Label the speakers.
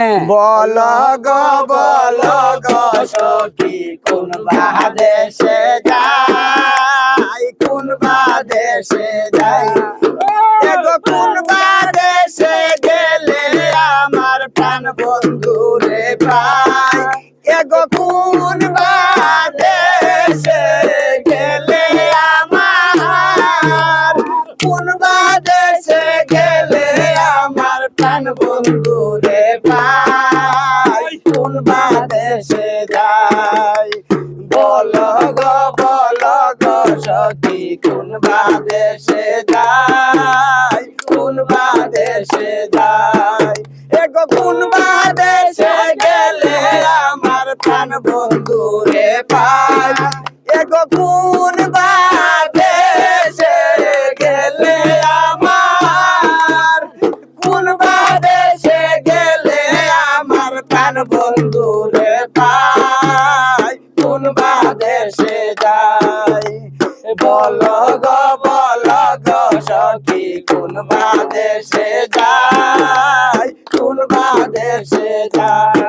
Speaker 1: বল গো সখী কোন বাদেশে যাই কোন বাদেশে যাই এগো কোন বাদেশে গেলে আমার প্রাণ বন্ধু রে পাই এগো কোন বাদেশে গেলে আমার কোন বাদেশে গেলে আমার প্রাণ বন্ধু রে পাই কোন বাদেশে যাই বল গো সখী কোন বাদেশে যাই কোন বাদেশে যাই এগো কোন বাদেশে গেলে আমার প্রাণ বন্ধু রে পাই এগো কোন বাদেশে গেলে আমার কোন বাদেশে গেলে আমার প্রাণ বন্ধু রে পাই কোন বাদেশে যাই বল গো সখী কোন বাদেশে যাই কোন বাদেশে যাই